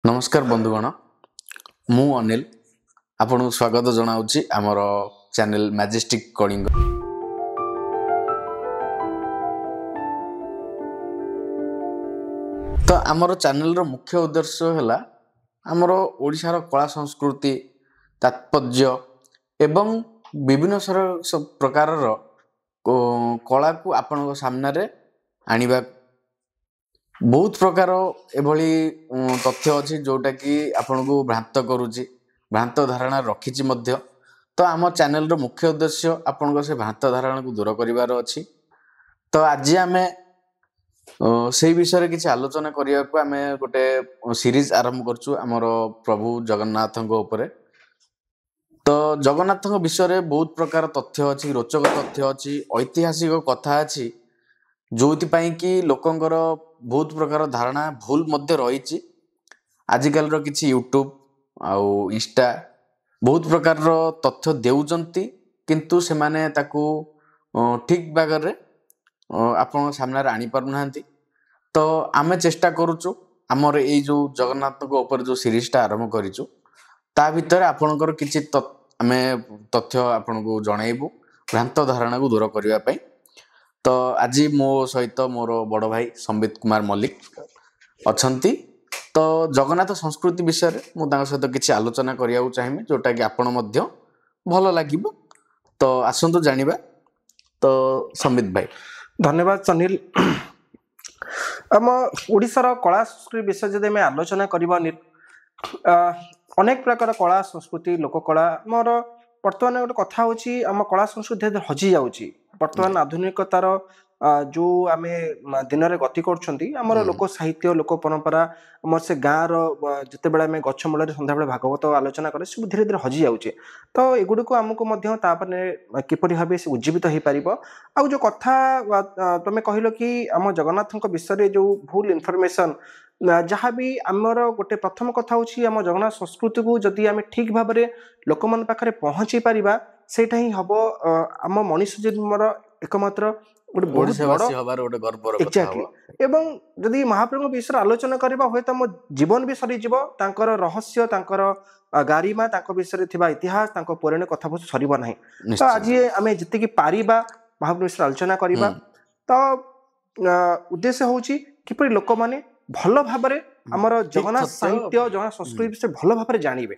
नमस्कार बंधुगण मु अनिल आपन स्वागत जनाऊँगी आमर चैनल मैजेस्टिक कलिंग। तो आमर चैनल रो मुख्य उद्देश्य है आमर ओडिशार कला संस्कृति तात्पर्य एवं विभिन्न प्रकार कला को आपण सामने आनिबा बहुत प्रकार एभली तथ्य अच्छी जोटा कि आपण को भ्रांत करुच्ची भ्रांत धारणा रखी मध्य। तो आम चैनल रो मुख्य उद्देश्य आपण को से भ्रांत धारणा को दूर करिवार अछि। तो आज आमे से विषय किसी आलोचना करने को आमे गोटे सीरीज आरंभ करछु हमर प्रभु जगन्नाथ ऊपर। तो जगन्नाथ विषय बहुत प्रकार तथ्य अच्छी रोचक तथ्य अच्छी ऐतिहासिक कथा अच्छी जो कि लोकंकर बहुत प्रकार धारणा भूल मध्य रही। आजिकल किसी यूट्यूब आउ इंस्टा बहुत प्रकार तथ्य देउजंती किंतु से माने ताकू ठीक बागरे आपण सामने आनी पारु नाहंती। तो आमे चेष्टा करूचु हमर ए जो जगन्नाथ को ऊपर जो सीरीजटा आरंभ करिचु ता भीतर आपणकर किछि आमे तथ्य आपन को जणाइबु भ्रांत धारणा को दूर करिवा पई। तो आज मो सहित मोर बड़ भाई संबित कुमार मल्लिक अछंती। तो जगन्नाथ संस्कृति विषय मुझे सहित किसी आलोचना करिया चाहिए जोटा कि आपण मध्य भल लागिबो। तो आसंतु जानिबा। तो संबित भाई धन्यवाद सनिल। आम ओडिशार कला संस्कृति विषय जदि मैं आलोचना करबा अनेक प्रकार कला संस्कृति लोककला मोर वर्तमान गोटे कथा होची आम कला संस्कृति हजि जाउची। वर्तमान आधुनिकतार जो आमे दिन में गति कर लोक साहित्य लोक परंपरा आम से गाँव रते बड़े आम गछ मूल सन्ध्या बेले भागवत आलोचना करे सब धीरे धीरे हजि जाऊे। तो एगुड़ी आमको किपरि भाव से उज्जीवित हो पार आ जो कथा तुम कहल कि आम जगन्नाथ विषय जो भूल इनफॉरमेशन जहाँ भी आमर गोटे प्रथम कथा होची आम जगन्नाथ संस्कृति को जदि आम ठीक भाव में लोक मान पाखरे पहुँची पारिबा सेटा ही हम आम मनुष्य जन्मर एकमात्र एक्जाक्टली। एवं जदि महाप्रभु विषय आलोचना करबा होय त जीवन भी सरी जीव तांकर रहस्य तांकर गारिमा तांको विषय थिबा इतिहास तांको पौराणिक कथा बहुत सरीब नाही। तो आज आमे जति कि पारिबा महाप्रभु विषय आलोचना करबा तो उद्देश्य होची किपरि लोक माने भल भाबरे हमर जगन्नाथ साहित्य जगन्नाथ संस्कृति विषय भल भाबरे जानिबे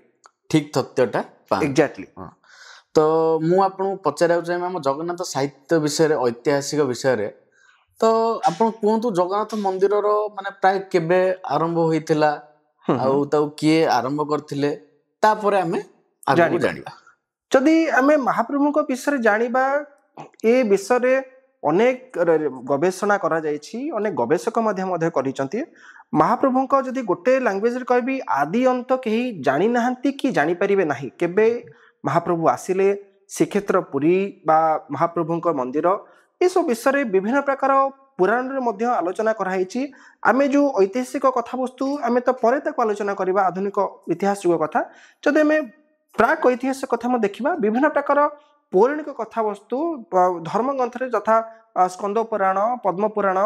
ठीक तथ्यटा एक्जाक्टली। तो मु आपन पचारा चाहिए आम जगन्नाथ साहित्य विषय ऐतिहासिक विषय। तो आपन कहतु जगन्नाथ मंदिर माने प्राय केबे आरंभ होइथिला आउ ताउ किए आरंभ करथिले तापरे आमे आगु जानिबा। जदि आमे महाप्रभु को विषय जानिबा ए विषय अनेक गवेषणा करा जायछि अनेक गवेषक मध्य करिसंती। महाप्रभु को जदि गोटे लैंग्वेज रे कहबी आदि अंत केही जानि नाहंती कि जानि परिबे नाही। केबे महाप्रभु आसिले श्रीक्षेत्र पुरी बा महाप्रभु मंदिर ये सब विषय विभिन्न प्रकार पुराण रे आलोचना कराई। आमे जो ऐतिहासिक कथा वस्तु आमे तो परे तक आलोचना करबा आधुनिक इतिहास युग कथा। जदि आमे प्राक ऐतिहासिक कथा देखिबा विभिन्न प्रकार पौराणिक कथा वस्तु धर्म ग्रंथ यथा स्कंद पुराण पद्म पुराण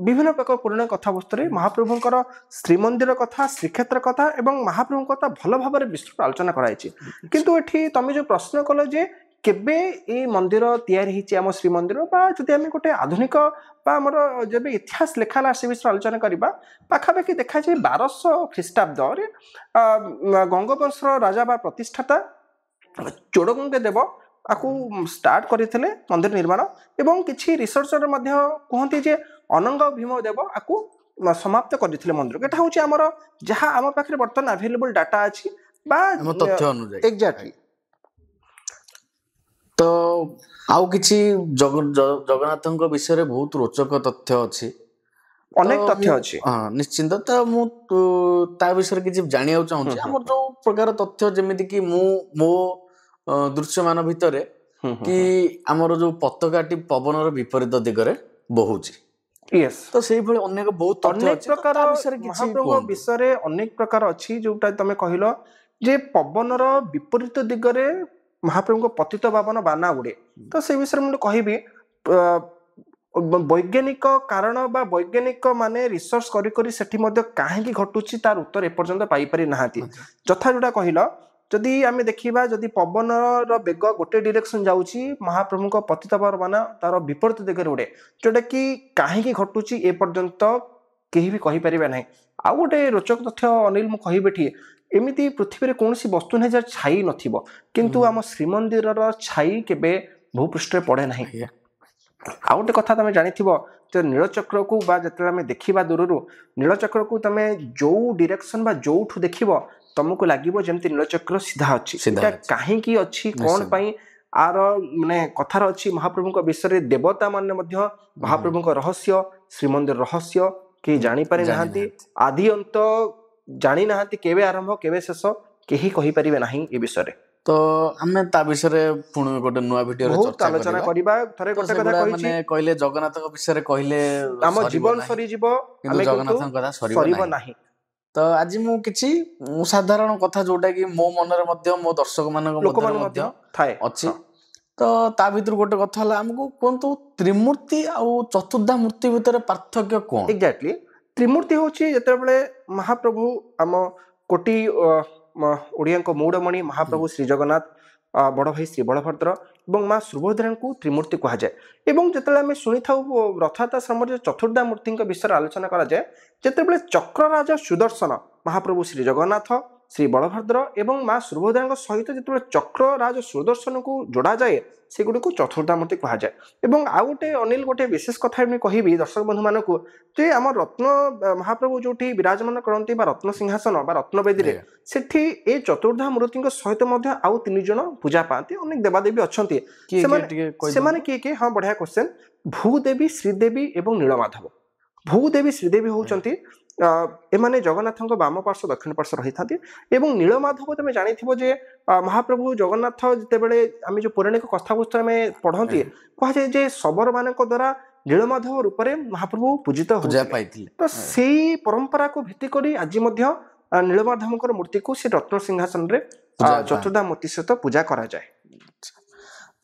विभिन्न प्रकार पौराणिक कथा वस्तु महाप्रभुंकर श्रीमंदिर कथा श्रीक्षेत्र कथा एवं महाप्रभु कथा भल भाव में विस्तृत आलोचना कराई। किंतु एठी तमे जो प्रश्न कल जे केबे ए मंदिर तैयारी हिची आम श्रीमंदिर बा जदि आमे गोटे आधुनिक बा हमर जब इतिहास लेखाला से विषय आलोचना करबा पाखापाखि देखा जाए 1200 ख्रीष्टाब्द रे गंगवंश राजा बा प्रतिष्ठाता चोड़गंग देव आकु स्टार्ट करथिले मंदिर निर्माण एवं किछि रिसर्चर मध्य कहंती जे अनंग भीम देव आकु समाप्त करथिले मंदिर। एटा होची हमर जहां आम पाखरे वर्तमान अवेलेबल डाटा अछि बा तथ्य अनुसार एक्जेक्टली। तो आउ किछि जगन्नाथଙ୍କ विषय बहुत रोचक तथ्य अछि अनेक तथ्य अछि। हां निश्चित। तो मु ता विषय किछि जानिया चाहूछि हमर जो प्रकार तथ्य जेमिति कि मो दृश्यमान भितर कि आमर जो पताकाटी पवनर विपरीत दिगरे बहुची। यस। तो सेही भले अनेक बहुत अनेक प्रकार महाप्रभु विषय अनेक प्रकार अछि जोटा तमे कहिलो जे पवनर विपरीत दिगरे महाप्रभु को पतित पावन बाना उड़े। तो से विषय मुझे कहबी वैज्ञानिक कारण बा वैज्ञानिक माने रिसर्च करी करी सेठी मध्ये काहेकि घटुची तार उत्तर एपर्यंत पाई पारि नाहांती जथा जोटा कहिलो जदि आमे देखिबा जदि पवन रो बेग गोटे डायरेक्शन जाउची महाप्रभु को पतित पावन तार विपरीत दिगरे उडे जोटा कि काहेकि घटुची ए पर्यंत केही भी कहि परिबा नाही आ गोटे रोचक तथ्य अनिल मु कहिबेठी एमिति पृथ्वी रे कोनसी वस्तु नै जे छाई नथिबो किंतु आम श्रीमंदिर रो छाई केबे भूपृष्ठ रे पड़े नाही आ गोटे कथा तमे जानिथिबो जे नीलचक्र को बा जते आमे देखिबा दूररु नीलचक्र को तमे जो डायरेक्शन बा जोठु देखिबो तुमको लागिबो जेमति नीलचक्र सीधा अछि एटा काहे की अछि कोन पई आर माने कथार अछि महाप्रभु को विषय रे देवता माने मध्य महाप्रभु को रहस्य श्रीमंदिर रहस्य के जानि पारि नाहंती आदि अंत जानि नाहंती केबे आरंभ केबे शेष केही कहि परिबे नाही ए विषय रे तो हमें ता विषय रे पुणी गोटे नुआ वीडियो रे बहुत आलोचना करिबा थरे गोटे कथा कहि माने कहले जगन्नाथ को विषय रे कहले हम जीवन सरी जीवो किंतु जगन्नाथ कथा सरीबो नाही तो आज मु किछि साधारण कथा जोटा कि मो मन रे मध्य मो दर्शक मानक मध्य थाए अछि तो ता भीतर गोटे कथा हला हमको कोनतो त्रिमूर्ति आ चतुर्धा मूर्ति भीतर पार्थक्य कोन एग्जैक्टली त्रिमूर्ति होची जते बेले महाप्रभु हम कोटी ओडिया को मौड़मणि महाप्रभु श्री जगन्नाथ बड़ भाई श्री बलभद्र और माँ सुभद्रा को त्रिमूर्ति कह जाए एवं जिते आम शुणी था रथयात्रा समय चतुर्धा मूर्ति विषय आलोचना करा जाए जिते चक्रराज सुदर्शन महाप्रभु श्री जगन्नाथ श्री बलभद्र एवं माँ सुभद्रा सहित जो चक्रराज सुदर्शन को जोड़ा जाए सेगुड़ी को चतुर्धा मूर्ति कह जाए एवं आउ गोटे अनिल गोटे विशेष कथा कहि दर्शक बंधु मान को जे आम रत्न महाप्रभु जो विराजमान करती रत्न सिंहासन रत्न बेदी रे सेठी ए चतुर्धा मूर्ति सहित आउ 3 जन पूजा पाती अनेक देवादेवी अच्छा किए हाँ बढ़िया क्वेश्चन भूदेवी श्रीदेवी एवं नीलमाधव भूदेवी श्रीदेवी होउचंती एमाने जगन्नाथ बाम पार्श्व दक्षिण पार्श्व रही था एवं नीलमाधव तुम जानी जे महाप्रभु जगन्नाथ जितेबले आम जो पौराणिक कथापुस्तक में पढ़ती कह जाए जे शबर मान द्वारा नीलमाधव रूप से महाप्रभु पूजित तो से परंपरा को भित्ति करी आज नीलमाधव मूर्ति को से रत्न सिंहासन रे चतुर्धा मूर्ति सहित पूजा करा जाए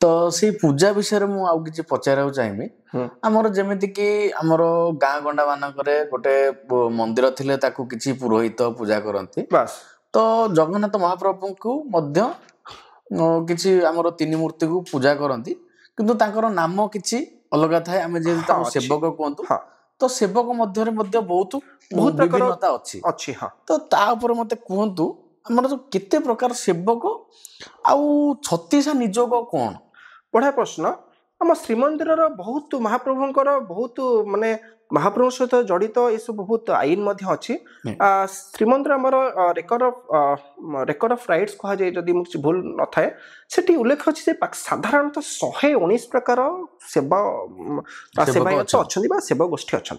तो से पूजा विषय रे मु आउ किछि पचारउ चाहिबी हमर जेमिति कि हमर गां गंडा मानकरे गोटे मंदिर थिले ताकू किछि पुरोहित पूजा करंती बस तो जगन्नाथ महाप्रभु को मध्य किछि हमर 3 मूर्ति को पूजा करंती किंतु तांकर नाम किछि अलगा थाए हमें जे ताको सेवक कोंतु तो सेवक मध्य रे मध्य बहुत विभिन्नता अछि हां तो ता ऊपर मते कोंतु हमर जो केते प्रकार सेवक आउ 36 निजोग कोन बढ़िया प्रश्न आम श्रीमंदिर बहुत महाप्रभुंकर बहुत माने महाप्रभु सहित जड़ित ये सब बहुत आईन अच्छी श्रीमंदिर आमर रेकर्ड ऑफ राइट्स कह जाए जदि मुझे भूल न थाए सेठी उल्लेख अच्छी साधारणतः 119 प्रकार सेवा सेवायत अच्छा सेवक गोष्ठी अच्छा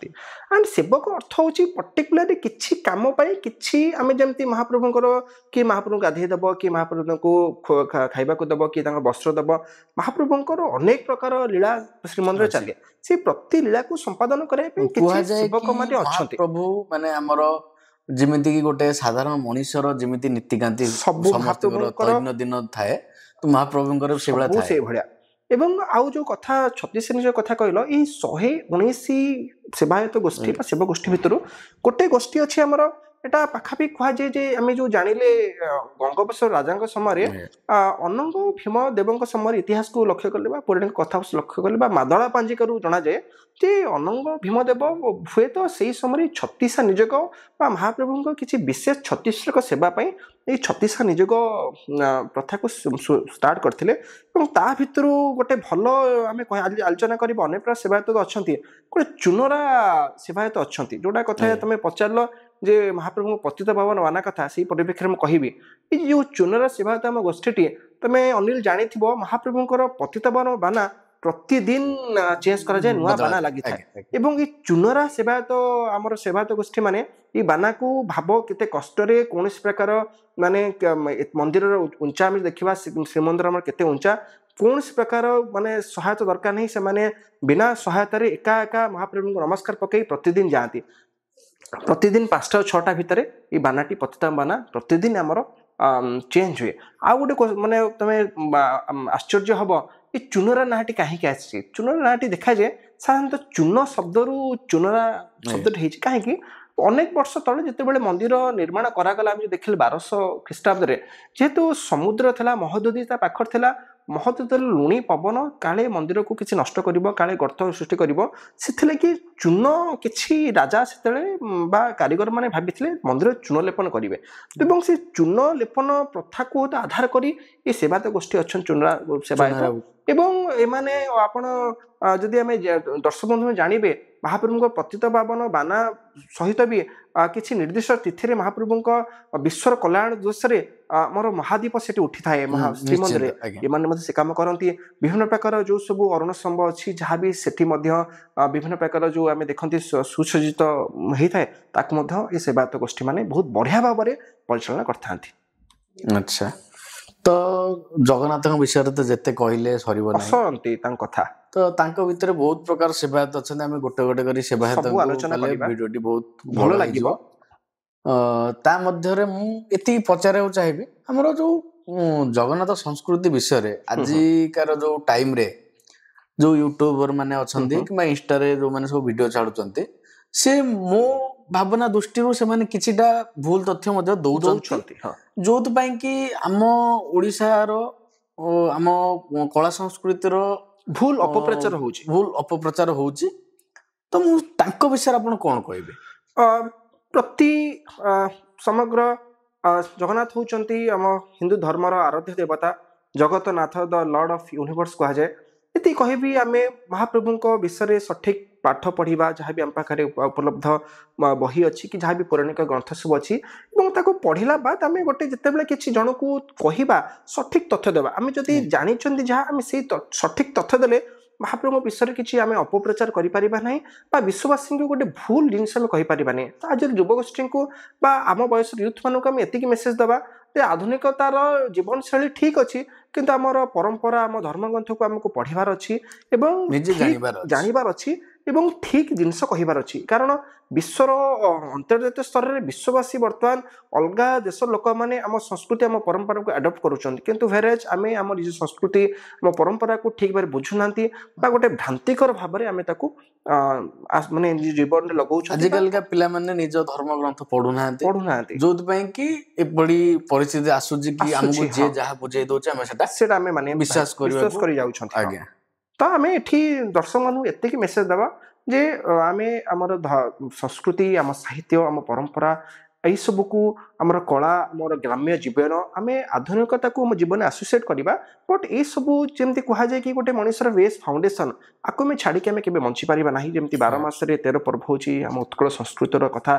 एंड सेवक अर्थ हूँ पर्टिकुलरली किसी कम कि आम जमी महाप्रभुंर कि महाप्रभु गाधे दब कि महाप्रभु को खाइबा को दब कि वस्त्र दब महाप्रभुंर अनेक प्रकार लीला श्रीमंदिर चले से प्रति लीला को संपादन करे सेवक माने अच्छे प्रभु माने हमर जिमिति कि गोटे साधारण मनुष्यर जिमिति नीतिकांति सब दिन थाए तो महाप्रभुंकर से बळा थाए से भळिया एवं आउ जो कथा 36 निज कथा कहलो ई 119 सेवायत गोष्ठी बा सेवा गोष्ठी भितरु गोटे गोष्ठी अछि हमर एटा पाखापी कह जाए जे आमे जो जानिले गंगबेश्वर राजांक समय अनंग भीम देवंक समय इतिहास को लक्ष्य करले बा पौराणिक कथा लक्ष्य करले बा मादळा पांजिकरू जना जाए जे अनंग भीमदेव हुए तो से समय 36 निजोग बा महाप्रभुंक किछि विशेष 36 सेवा पई ए 36 निजोग प्रथा को स्टार्ट करथिले एवं ता भितरु गोटे भलो आमे आलोचना करिबो अनेक प्रकार सेवायत अछंती गोटे चुनरा सेवायत अछंती जोडा कथा तमे पचारलो जे महाप्रभु पतित पावन वाना कथा से परिप्रेक्षी में कहबी जो चुनरा सेवायत आम गोष्ठी तमे अनिल जानिथिबो महाप्रभुंकर पतित पावन बाना प्रतिदिन चेंज करा जाए नुआ बाना लागि थाए एवं ई चुनरा सेवायत हमर सेवायत गोष्ठी माने ई बाना को भाव केते कष्ट रे कोनस प्रकार माने मंदिर रो ऊंचा में देखिबा श्रीमंदिर हमर केते ऊंचा कौन प्रकार माने सहायता दरकार नहीं से माने बिना सहायता रे एका एका महाप्रभु को नमस्कार पकई प्रतिदिन जाती प्रतिदिन 5टा 6टा भितर ये बानाटी पतिता बाना प्रतिदिन आमर चेंज हुए आ गोटे माने तमे आश्चर्य हम ଏ ଚୁନରା ନାଁଟି କାହିଁକି ଆସିଛି? ଚୁନରା ନାଁଟି ଦେଖାଯାଏ ସାଧାରଣତଃ ଚୂନ ଶବ୍ଦରୁ ଚୁନରା ଶବ୍ଦଟି ହେଇଛି। କାହିଁକି? ଅନେକ ବର୍ଷ ତଳେ ଯେତେବେଳେ ମନ୍ଦିର ନିର୍ମାଣ କରାଗଲା, ଆମେ ଦେଖିଲେ 1200 ଖ୍ରୀଷ୍ଟାବ୍ଦରେ, ଯେହେତୁ ସମୁଦ୍ର ଥିଲା, ମହୋଦଧି ତା ପାଖରେ ଥିଲା, ମହୋଦଧିର ଲୁଣି ପବନ କାଳେ ମନ୍ଦିରକୁ କିଛି ନଷ୍ଟ କରିବ, କାଳେ ଗର୍ତ୍ତ ସୃଷ୍ଟି କରିବ, ସେଥିଲାଗି ଚୂନ କିଛି ରାଜା ସେତେବେଳେ ବା କାରିଗର ମାନେ ଭାବିଥିଲେ ମନ୍ଦିର ଚୂନ ଲେପନ କରିବେ ଏବଂ ସେ ଚୂନ ଲେପନ ପ୍ରଥାକୁ ଆଧାର କରି ଏ ସେବାୟତ ଗୋଷ୍ଠୀ ଅଛନ୍ତି, ଚୁନରା ସେବାୟତ। ଏବଂ ଏମାନେ ଆପଣ ଯଦି ଆମେ ଦର୍ଶକ ବନ୍ଧୁ ଜାଣିବେ, ମହାପ୍ରଭୁଙ୍କ ପତିତ ପାବନ ବାନା ସହିତ ବି କିଛି ନିର୍ଦ୍ଦିଷ୍ଟ ତିଥିରେ ମହାପ୍ରଭୁଙ୍କ ବିଶ୍ୱର କଲ୍ୟାଣ ଦିବସରେ ଆମର ମହାଦୀପ ସେଠି ଉଠିଥାଏ ଶ୍ରୀମନ୍ଦିରରେ। ଏମାନେ ମଧ୍ୟ ସେ କାମ କରନ୍ତି। ବିଭିନ୍ନ ପ୍ରକାର ଯୋଉ ସବୁ ଅରୁଣ ସ୍ତମ୍ଭ ଅଛି, ଯାହା ବି ସେଠି ମଧ୍ୟ ବିଭିନ୍ନ ପ୍ରକାର ଯୋଉ ଆମେ ଦେଖନ୍ତି ସୁସଜ୍ଜିତ ହେଇଥାଏ, ତାକୁ ମଧ୍ୟ ଏ ସେବାୟତ ଗୋଷ୍ଠୀ ମାନେ ବହୁତ ବଢିଆ ଭାବରେ ପରିଚାଳନା କରିଥାନ୍ତି। ଆଚ୍ଛା, ତ ଜଗନ୍ନାଥଙ୍କ ବିଷୟରେ ତ ଯେତେ କହିଲେ ସରିବ ନାହିଁ ତାଙ୍କ କଥା। ତ ତାଙ୍କ ଭିତରେ ବହୁତ ପ୍ରକାର ସେବାୟତ ଅଛନ୍ତି, ଆମେ ଗୋଟେ ଗୋଟେ କରି ସେବାୟତଙ୍କୁ ଆଲୋଚନା କରିବା, ଭିଡିଓଟି ବହୁତ ଭଲ ଲାଗିବ। ତା ମଧ୍ୟରେ ମୁଁ ଏତିକି ପଚାରିବାକୁ ଚାହିଁବି, ଆମର ଯୋଉ ଜଗନ୍ନାଥ ସଂସ୍କୃତି ବିଷୟରେ ଆଜିକାର ଯୋଉ ଟାଇମରେ ଯୋଉ ୟୁଟ୍ୟୁବର ମାନେ ଅଛନ୍ତି କିମ୍ବା ଇନଷ୍ଟାରେ ଯୋଉମାନେ ସବୁ ଭିଡିଓ ଛାଡୁଛନ୍ତି, ସେ ମୋ ଭାବନା ଦୃଷ୍ଟିରୁ ସେମାନେ କିଛିଟା ଭୁଲ ତଥ୍ୟ ମଧ୍ୟ ଦଉଛନ୍ତି, ଯୋଉଥିପାଇଁ କି ଆମ ଓଡିଶାର ଆମ କଳା ସଂସ୍କୃତିର ଭୁଲ ଅପପ୍ରଚାର ହଉଛି। ତ ମୁଁ ତାଙ୍କ ବିଷୟରେ ଆପଣ କଣ କହିବେ? ପ୍ରତି ସମଗ୍ର ଜଗନ୍ନାଥ ହଉଛନ୍ତି ଆମ ହିନ୍ଦୁ ଧର୍ମର ଆରାଧ୍ୟ ଦେବତା, ଜଗତନାଥ, ଦ ଲର୍ଡ ଅଫ ୟୁନିଭର୍ସ କୁହାଯାଏ। ଏତିକି କହିବି, ଆମେ ମହାପ୍ରଭୁଙ୍କ ବିଷୟରେ ସଠିକ ପାଠ ପଢିବା, ଯାହାବି ଆମ ପାଖରେ ଉପଲବ୍ଧ ବହି ଅଛି କି ଯାହାବି ପୌରାଣିକ ଗ୍ରନ୍ଥ ସବୁ ଅଛି, ଏବଂ ତାକୁ ପଢିଲା ବାଦ ଆମେ ଗୋଟେ ଯେତେବେଳେ କିଛି ଜଣକୁ କହିବା, ସଠିକ ତଥ୍ୟ ଦେବା। ଆମେ ଯଦି ଜାଣିଛନ୍ତି ଯାହା, ଆମେ ସେଇ ସଠିକ ତଥ୍ୟ ଦେଲେ ମହାପ୍ରଭୁଙ୍କ ବିଷୟରେ କିଛି ଆମେ ଅପପ୍ରଚାର କରିପାରିବା ନାହିଁ ବା ବିଶ୍ୱବାସୀଙ୍କୁ ଗୋଟେ ଭୁଲ ଜିନିଷ ଆମେ କହିପାରିବା ନାହିଁ। ତା ଯଦି ଯୁବଗୋଷ୍ଠୀଙ୍କୁ ବା ଆମ ବୟସର ୟୁଥ୍ ମାନଙ୍କୁ ଆମେ ଏତିକି ମେସେଜ ଦେବା ଯେ ଆଧୁନିକତାର ଜୀବନଶୈଳୀ ଠିକ ଅଛି, କିନ୍ତୁ ଆମର ପରମ୍ପରା, ଆମ ଧର୍ମଗ୍ରନ୍ଥକୁ ଆମକୁ ପଢିବାର ଅଛି ଏବଂ ଜାଣିବାର ଅଛି ଏବଂ ଠିକ ଜିନିଷ କହିବାର ଅଛି। କାରଣ ବିଶ୍ୱର ଅନ୍ତର୍ଜାତୀୟ ସ୍ତରରେ ବିଶ୍ୱବାସୀ ବର୍ତ୍ତମାନ ଅଲଗା ଦେଶର ଲୋକମାନେ ଆମ ସଂସ୍କୃତି, ଆମ ପରମ୍ପରାକୁ ଆଡପ୍ଟ କରୁଛନ୍ତି, କିନ୍ତୁ ଭେରେଜ ଆମେ ଆମ ନିଜ ସଂସ୍କୃତି, ଆମ ପରମ୍ପରାକୁ ଠିକ ଭାବରେ ବୁଝୁନାହାନ୍ତି ବା ଗୋଟେ ଭ୍ରାନ୍ତିକର ଭାବରେ ଆମେ ତାକୁ ମାନେ ନିଜ ଜୀବନରେ ଲଗାଉଛନ୍ତି। ଆଜିକାଲିକା ପିଲାମାନେ ନିଜ ଧର୍ମ ଗ୍ରନ୍ଥ ପଢୁନାହାନ୍ତି, ଯୋଉଥିପାଇଁ କି ଏଭଳି ପରିସ୍ଥିତି ଆସୁଛି କି ଆମକୁ ଯିଏ ଯାହା ବୁଝେଇ ଦଉଛି ଆମେ ସେଟା ଆମେ ମାନେ ବିଶ୍ୱାସ କରି ଯାଉଛନ୍ତି। ଆଜ୍ଞା, ତ ଆମେ ଏଠି ଦର୍ଶକ ମାନଙ୍କୁ ଏତିକି ମେସେଜ ଦେବା ଯେ ଆମେ ଆମର ସଂସ୍କୃତି, ଆମ ସାହିତ୍ୟ, ଆମ ପରମ୍ପରା, ଏଇ ସବୁକୁ, ଆମର କଳା, ଆମର ଗ୍ରାମ୍ୟ ଜୀବନ, ଆମେ ଆଧୁନିକତାକୁ ଆମ ଜୀବନରେ ଆସୋସିଏଟ କରିବା। ବଟ୍ ଏଇ ସବୁ ଯେମିତି କୁହାଯାଏ କି ଗୋଟେ ମଣିଷର ବେସ୍ ଫାଉଣ୍ଡେସନ, ଆକୁ ଆମେ ଛାଡିକି ଆମେ କେବେ ବଞ୍ଚି ପାରିବା ନାହିଁ। ଯେମିତି 12 ମାସରେ 13 ପର୍ବ ହଉଛି ଆମ ଉତ୍କଳ ସଂସ୍କୃତିର କଥା।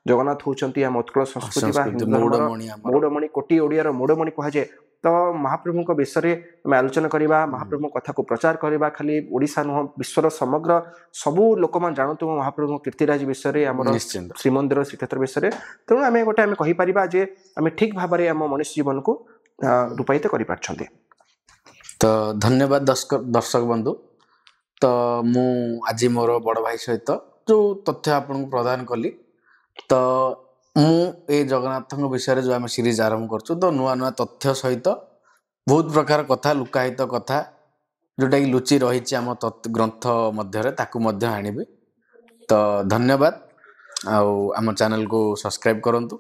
ଜଗନ୍ନାଥ ହଉଛନ୍ତି ଆମ ଉତ୍କଳ ସଂସ୍କୃତି ବା ହିନ୍ଦୁ ଧର୍ମର ମୌଡମଣି, କୋଟି ଓଡିଆର ମୌଡମଣି କୁହାଯାଏ। ତ ମହାପ୍ରଭୁଙ୍କ ବିଷୟରେ ଆମେ ଆଲୋଚନା କରିବା, ମହାପ୍ରଭୁଙ୍କ କଥାକୁ ପ୍ରଚାର କରିବା। ଖାଲି ଓଡିଶା ନୁହଁ, ବିଶ୍ୱର ସମଗ୍ର ସବୁ ଲୋକମାନେ ଜାଣୁଥିବ ମହାପ୍ରଭୁଙ୍କ କୀର୍ତ୍ତିରାଜ ବିଷୟରେ, ଆମର ଶ୍ରୀମନ୍ଦିର ଶ୍ରୀକ୍ଷେତ୍ର ବିଷୟରେ। ତେଣୁ ଆମେ କହିପାରିବା ଯେ ଆମେ ଠିକ ଭାବରେ ଆମ ମନୁଷ୍ୟ ଜୀବନକୁ ରୂପାୟିତ କରିପାରୁଛନ୍ତି। ତ ଧନ୍ୟବାଦ ଦର୍ଶକ ବନ୍ଧୁ। ତ ମୁଁ ଆଜି ମୋର ବଡ଼ ଭାଇ ସହିତ ଯୋଉ ତଥ୍ୟ ଆପଣଙ୍କୁ ପ୍ରଦାନ କଲି, ତ ମୁଁ ଏ ଜଗନ୍ନାଥଙ୍କ ବିଷୟରେ ଯୋଉ ଆମେ ସିରିଜ ଆରମ୍ଭ କରୁଛୁ, ତ ନୂଆ ନୂଆ ତଥ୍ୟ ସହିତ ବହୁତ ପ୍ରକାର କଥା, ଲୁକାୟିତ କଥା ଯୋଉଟାକି ଲୁଚି ରହିଛି ଆମ ଗ୍ରନ୍ଥ ମଧ୍ୟରେ, ତାକୁ ମଧ୍ୟ ଆଣିବି। ତ ଧନ୍ୟବାଦ, ଆଉ ଆମ ଚ୍ୟାନେଲକୁ ସବସ୍କ୍ରାଇବ କରନ୍ତୁ।